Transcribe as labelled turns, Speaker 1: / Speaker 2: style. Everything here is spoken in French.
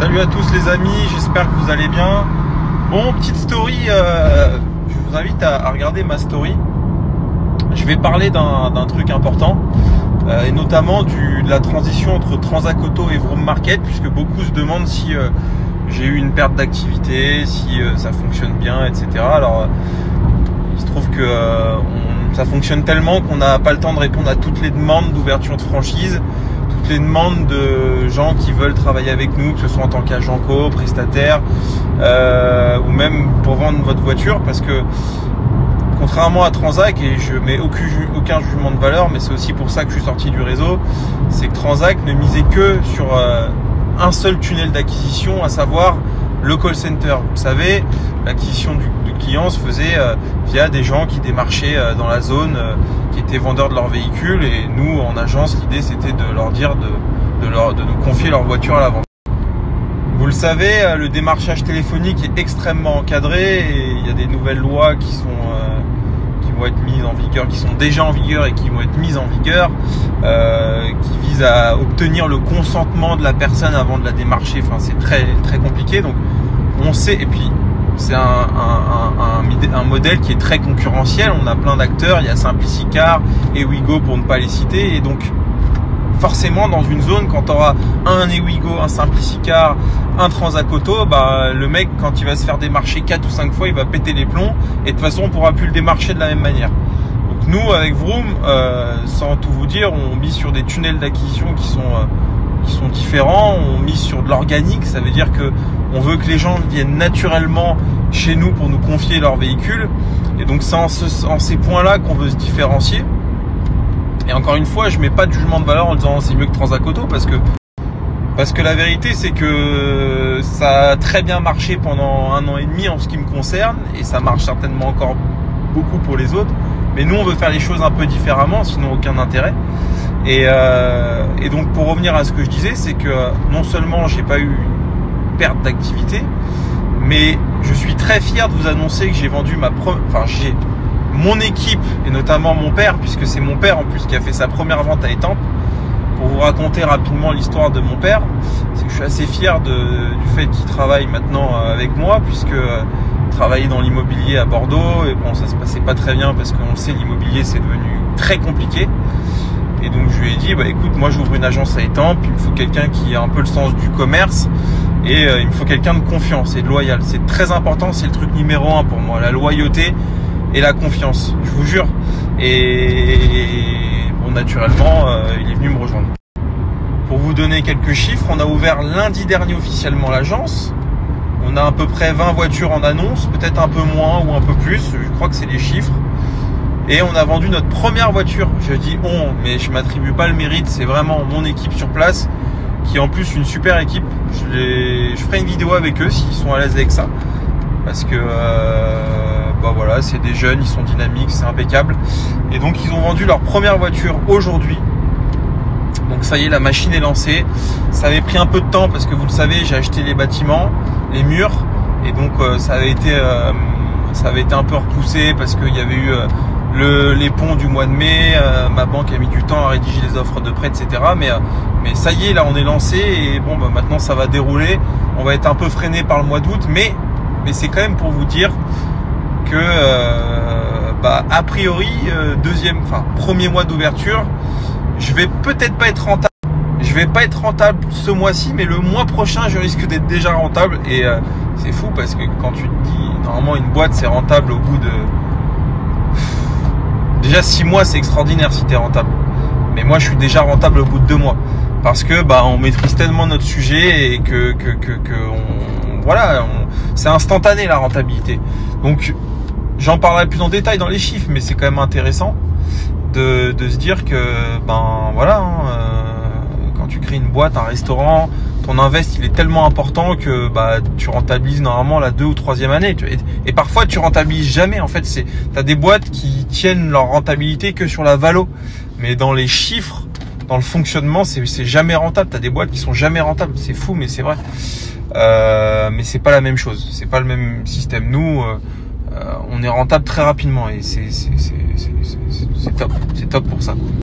Speaker 1: Salut à tous les amis, j'espère que vous allez bien. Bon, petite story, je vous invite à regarder ma story. Je vais parler d'un truc important, et notamment de la transition entre Transac Auto et Vroom Market, puisque beaucoup se demandent si j'ai eu une perte d'activité, si ça fonctionne bien, etc. Alors, il se trouve que ça fonctionne tellement qu'on n'a pas le temps de répondre à toutes les demandes d'ouverture de franchise, toutes les demandes de gens qui veulent travailler avec nous, que ce soit en tant qu'agent co, prestataire, ou même pour vendre votre voiture, parce que contrairement à Transac, et je mets aucun jugement de valeur, mais c'est aussi pour ça que je suis sorti du réseau, c'est que Transac ne misait que sur un seul tunnel d'acquisition, à savoir le call center. Vous savez, l'acquisition du client se faisait via des gens qui démarchaient dans la zone, qui étaient vendeurs de leur véhicule, et nous en agence, l'idée c'était de leur dire de nous confier leur voiture à la vente. Vous le savez, le démarchage téléphonique est extrêmement encadré, et il y a des nouvelles lois qui vont être mises en vigueur, qui sont déjà en vigueur et qui vont être mises en vigueur, qui visent à obtenir le consentement de la personne avant de la démarcher. Enfin, c'est très très compliqué. Donc on sait, et puis c'est un modèle qui est très concurrentiel. On a plein d'acteurs, il y a Simplicicar et Wigo pour ne pas les citer, et donc forcément dans une zone, quand tu auras un Ewigo, un Simplicicar, un Transac Auto, bah, le mec, quand il va se faire démarcher 4 ou 5 fois, il va péter les plombs, et de toute façon on ne pourra plus le démarcher de la même manière. Donc nous, avec Vroom, sans tout vous dire, on mise sur des tunnels d'acquisition qui sont différents. On mise sur de l'organique, ça veut dire que on veut que les gens viennent naturellement chez nous pour nous confier leur véhicule, et donc c'est en ces points-là qu'on veut se différencier. Et encore une fois, je mets pas de jugement de valeur en disant c'est mieux que Transac Auto, parce que la vérité c'est que ça a très bien marché pendant 1 an et demi en ce qui me concerne, et ça marche certainement encore beaucoup pour les autres. Mais nous, on veut faire les choses un peu différemment, sinon aucun intérêt. Et donc pour revenir à ce que je disais, c'est que non seulement j'ai pas eu une perte d'activité, mais je suis très fier de vous annoncer que j'ai vendu mon équipe, et notamment mon père, puisque c'est mon père en plus qui a fait sa première vente à Étampes. Pour vous raconter rapidement l'histoire de mon père, c'est que je suis assez fier du fait qu'il travaille maintenant avec moi, puisque travailler dans l'immobilier à Bordeaux, et bon, ça se passait pas très bien parce qu'on le sait, l'immobilier c'est devenu très compliqué. Et donc je lui ai dit, bah écoute, moi j'ouvre une agence à Étampes, il me faut quelqu'un qui a un peu le sens du commerce, et il me faut quelqu'un de confiance et de loyal. C'est très important, c'est le truc numéro 1 pour moi, la loyauté et la confiance, je vous jure. Et bon, naturellement, il est venu me rejoindre. Pour vous donner quelques chiffres, on a ouvert lundi dernier officiellement l'agence. On a à peu près 20 voitures en annonce, peut-être un peu moins ou un peu plus, je crois que c'est les chiffres. Et on a vendu notre première voiture. Je dis on, mais je m'attribue pas le mérite, c'est vraiment mon équipe sur place, qui est en plus une super équipe. Je ferai une vidéo avec eux s'ils sont à l'aise avec ça, parce que bah voilà, c'est des jeunes, ils sont dynamiques, c'est impeccable. Et donc ils ont vendu leur première voiture aujourd'hui. Donc ça y est, la machine est lancée. Ça avait pris un peu de temps parce que vous le savez, j'ai acheté les bâtiments, les murs, et donc ça avait été un peu repoussé parce qu'il y avait eu les ponts du mois de mai. Ma banque a mis du temps à rédiger les offres de prêt, etc. Mais ça y est, là on est lancé, et bon, bah, maintenant ça va dérouler. On va être un peu freiné par le mois d'août, mais c'est quand même pour vous dire que a priori, premier mois d'ouverture, je vais peut-être pas être rentable. Je vais pas être rentable ce mois-ci, mais le mois prochain, je risque d'être déjà rentable. Et c'est fou parce que quand tu te dis, normalement une boîte c'est rentable au bout de déjà 6 mois, c'est extraordinaire si tu es rentable. Mais moi, je suis déjà rentable au bout de 2 mois, parce que on maîtrise tellement notre sujet, et c'est instantané la rentabilité. Donc j'en parlerai plus en détail dans les chiffres, mais c'est quand même intéressant de se dire que quand tu crées une boîte, un restaurant, ton invest il est tellement important que tu rentabilises normalement la 2e ou 3e année. Et parfois tu rentabilises jamais. En fait, t'as des boîtes qui tiennent leur rentabilité que sur la valo, mais dans les chiffres, dans le fonctionnement, c'est jamais rentable. T'as des boîtes qui sont jamais rentables. C'est fou, mais c'est vrai. Mais c'est pas la même chose. C'est pas le même système. Nous, on est rentable très rapidement, et c'est top. C'est top pour ça.